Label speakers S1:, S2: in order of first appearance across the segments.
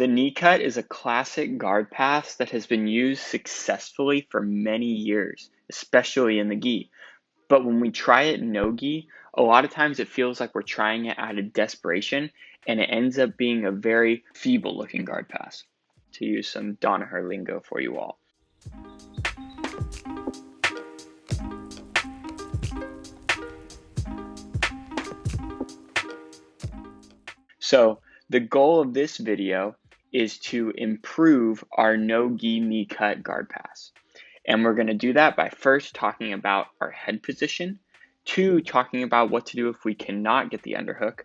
S1: The knee cut is a classic guard pass that has been used successfully for many years, especially in the gi. But when we try it no gi, a lot of times it feels like we're trying it out of desperation, and it ends up being a very feeble looking guard pass, to use some Danaher lingo for you all. So the goal of this video is to improve our no gi knee cut guard pass. And we're going to do that by first talking about our head position, 2, talking about what to do if we cannot get the underhook,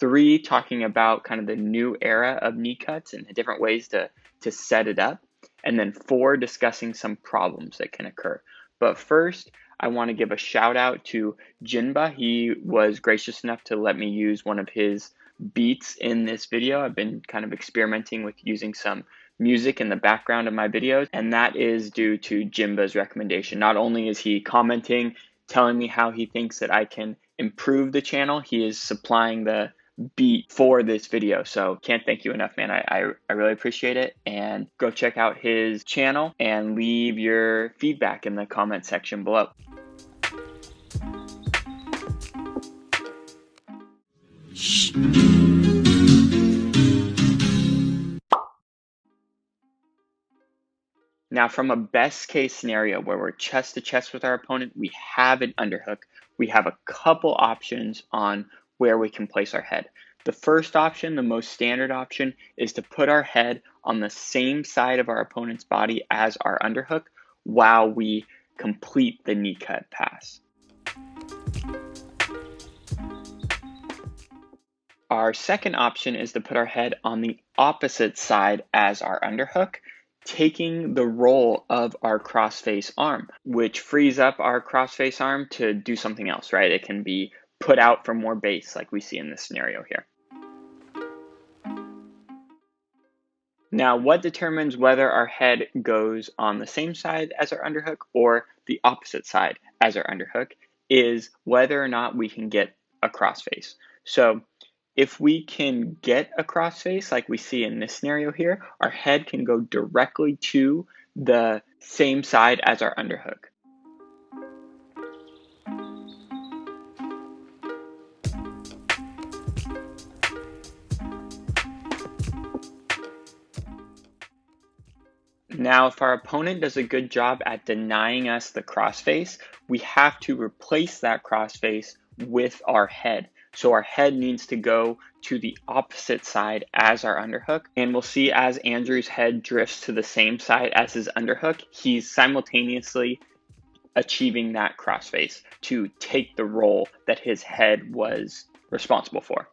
S1: 3, talking about kind of the new era of knee cuts and the different ways to set it up, and then 4, discussing some problems that can occur. But first, I want to give a shout out to Jinba. He was gracious enough to let me use one of his beats in this video. I've been kind of experimenting with using some music in the background of my videos, and that is due to Jinba's recommendation. Not only is he commenting, telling me how he thinks that I can improve the channel, he is supplying the beat for this video. So can't thank you enough, man. I really appreciate it. And go check out his channel and leave your feedback in the comment section below. Now, from a best case scenario where we're chest to chest with our opponent, we have an underhook. We have a couple options on where we can place our head. The first option, the most standard option, is to put our head on the same side of our opponent's body as our underhook while we complete the knee cut pass. Our second option is to put our head on the opposite side as our underhook, taking the role of our crossface arm, which frees up our crossface arm to do something else, right? It can be put out for more base like we see in this scenario here. Now, what determines whether our head goes on the same side as our underhook or the opposite side as our underhook is whether or not we can get a crossface. So if we can get a crossface like we see in this scenario here, our head can go directly to the same side as our underhook. Now, if our opponent does a good job at denying us the crossface, we have to replace that crossface with our head. So our head needs to go to the opposite side as our underhook. And we'll see as Andrew's head drifts to the same side as his underhook, he's simultaneously achieving that crossface to take the role that his head was responsible for.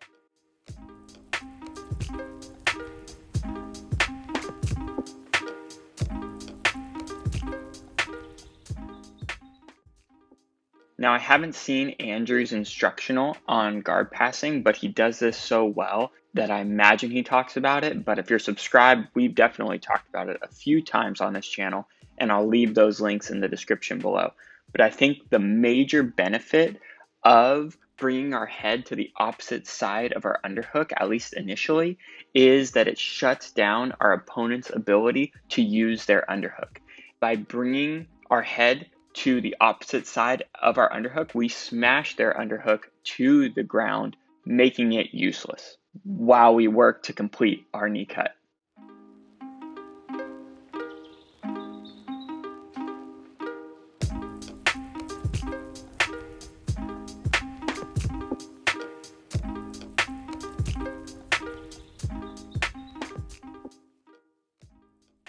S1: Now, I haven't seen Andrew's instructional on guard passing, but he does this so well that I imagine he talks about it. But if you're subscribed, we've definitely talked about it a few times on this channel, and I'll leave those links in the description below. But I think the major benefit of bringing our head to the opposite side of our underhook, at least initially, is that it shuts down our opponent's ability to use their underhook. By bringing our head to the opposite side of our underhook, we smash their underhook to the ground, making it useless while we work to complete our knee cut.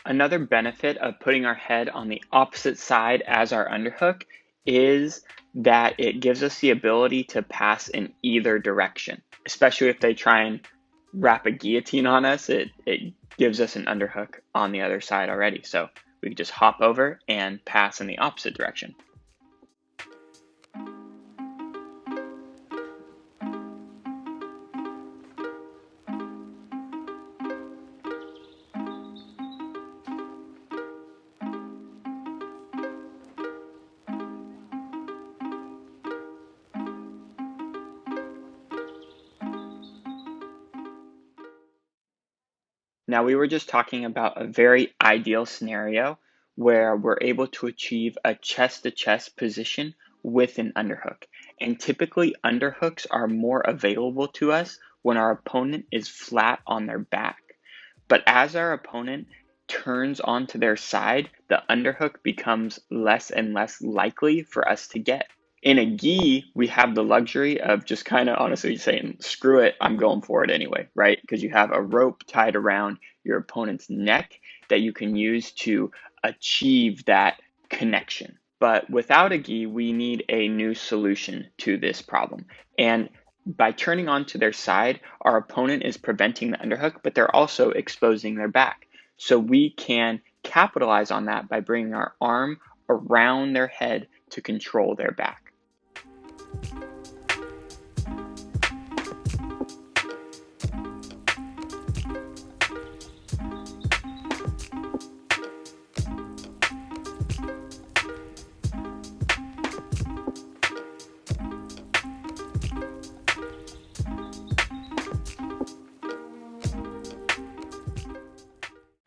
S1: Another benefit of putting our head on the opposite side as our underhook is that it gives us the ability to pass in either direction, especially if they try and wrap a guillotine on us. It gives us an underhook on the other side already. So we can just hop over and pass in the opposite direction. Now, we were just talking about a very ideal scenario where we're able to achieve a chest-to-chest position with an underhook. And typically, underhooks are more available to us when our opponent is flat on their back. But as our opponent turns onto their side, the underhook becomes less and less likely for us to get. In a gi, we have the luxury of just kind of honestly saying, screw it, I'm going for it anyway, right? Because you have a rope tied around your opponent's neck that you can use to achieve that connection. But without a gi, we need a new solution to this problem. And by turning onto their side, our opponent is preventing the underhook, but they're also exposing their back. So we can capitalize on that by bringing our arm around their head to control their back.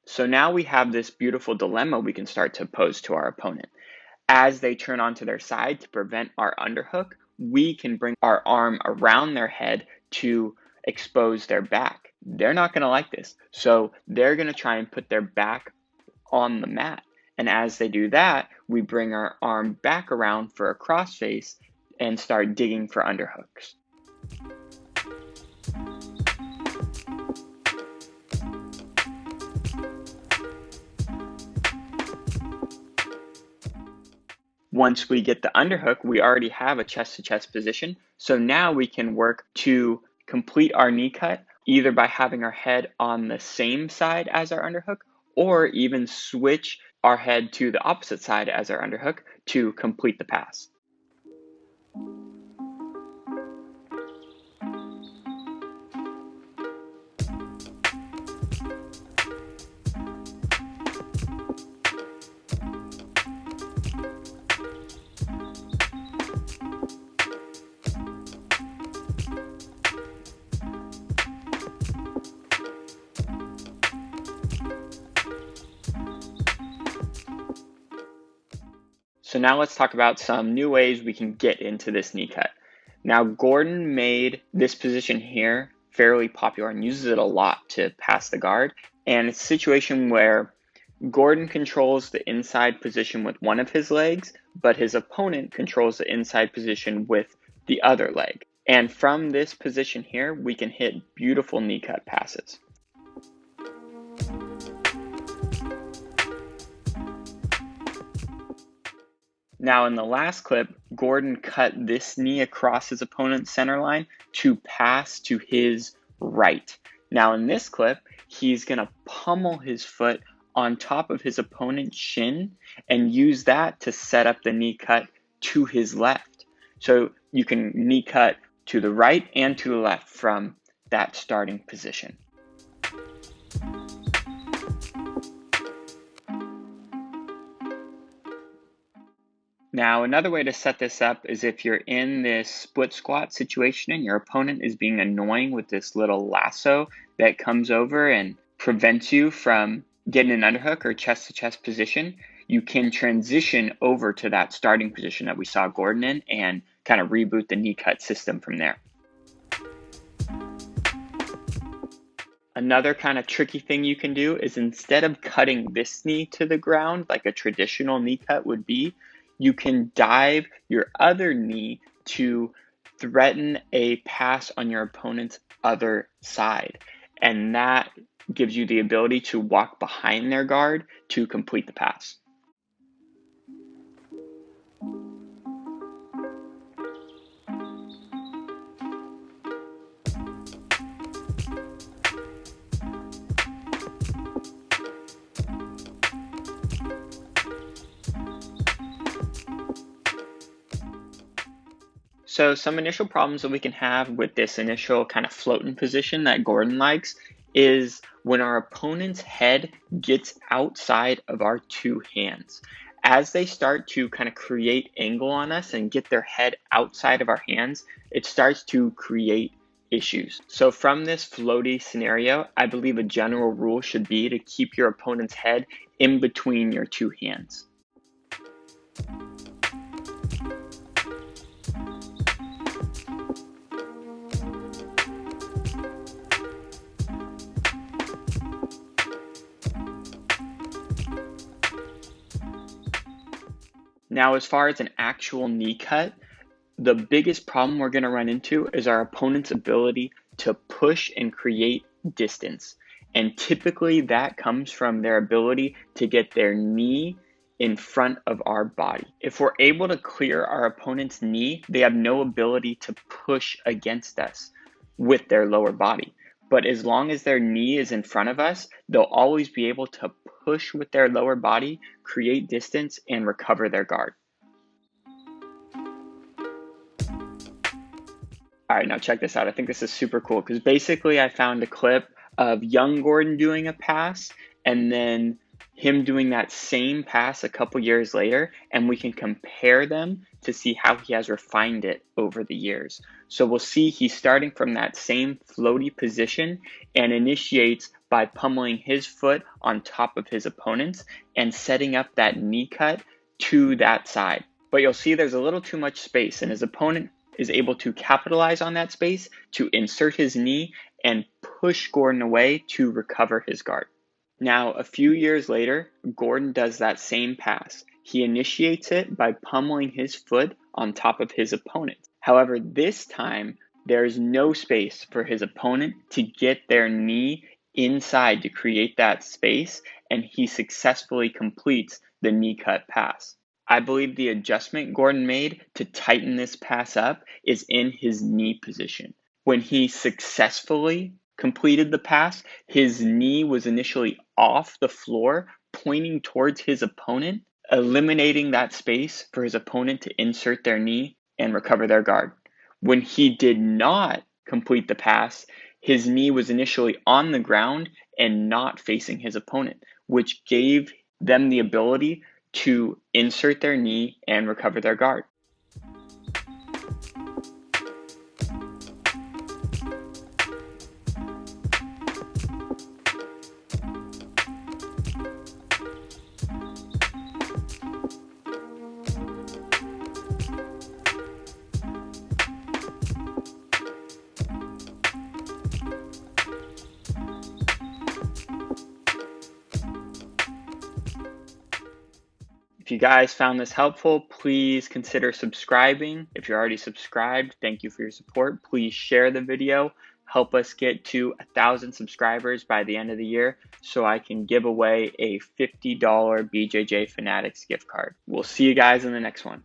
S1: So now we have this beautiful dilemma we can start to pose to our opponent. As they turn onto their side to prevent our underhook, we can bring our arm around their head to expose their back. They're not going to like this. So they're going to try and put their back on the mat. And as they do that, we bring our arm back around for a crossface and start digging for underhooks. Once we get the underhook, we already have a chest-to-chest position. So now we can work to complete our knee cut, either by having our head on the same side as our underhook, or even switch our head to the opposite side as our underhook to complete the pass. So now let's talk about some new ways we can get into this knee cut. Now, Gordon made this position here fairly popular and uses it a lot to pass the guard. And it's a situation where Gordon controls the inside position with one of his legs, but his opponent controls the inside position with the other leg. And from this position here, we can hit beautiful knee cut passes. Now in the last clip, Gordon cut this knee across his opponent's center line to pass to his right. Now in this clip, he's going to pummel his foot on top of his opponent's shin and use that to set up the knee cut to his left. So you can knee cut to the right and to the left from that starting position. Now, another way to set this up is if you're in this split squat situation and your opponent is being annoying with this little lasso that comes over and prevents you from getting an underhook or chest-to-chest position, you can transition over to that starting position that we saw Gordon in and kind of reboot the knee cut system from there. Another kind of tricky thing you can do is instead of cutting this knee to the ground like a traditional knee cut would be, you can dive your other knee to threaten a pass on your opponent's other side. And that gives you the ability to walk behind their guard to complete the pass. So some initial problems that we can have with this initial kind of floating position that Gordon likes is when our opponent's head gets outside of our two hands. As they start to kind of create angle on us and get their head outside of our hands, it starts to create issues. So from this floaty scenario, I believe a general rule should be to keep your opponent's head in between your two hands. Now, as far as an actual knee cut, the biggest problem we're going to run into is our opponent's ability to push and create distance. And typically that comes from their ability to get their knee in front of our body. If we're able to clear our opponent's knee, they have no ability to push against us with their lower body. But as long as their knee is in front of us, they'll always be able to push with their lower body, create distance, and recover their guard. All right, now check this out. I think this is super cool because basically I found a clip of young Gordon doing a pass and then him doing that same pass a couple years later, and we can compare them to see how he has refined it over the years. So we'll see he's starting from that same floaty position and initiates by pummeling his foot on top of his opponent's and setting up that knee cut to that side. But you'll see there's a little too much space, and his opponent is able to capitalize on that space to insert his knee and push Gordon away to recover his guard. Now, a few years later, Gordon does that same pass. He initiates it by pummeling his foot on top of his opponent. However, this time, there's no space for his opponent to get their knee inside to create that space, and he successfully completes the knee cut pass. I believe the adjustment Gordon made to tighten this pass up is in his knee position. When he successfully completed the pass, his knee was initially off the floor, pointing towards his opponent, eliminating that space for his opponent to insert their knee and recover their guard. When he did not complete the pass, his knee was initially on the ground and not facing his opponent, which gave them the ability to insert their knee and recover their guard. If you guys found this helpful, please consider subscribing. If you're already subscribed, thank you for your support. Please share the video. Help us get to 1,000 subscribers by the end of the year so I can give away a $50 BJJ Fanatics gift card. We'll see you guys in the next one.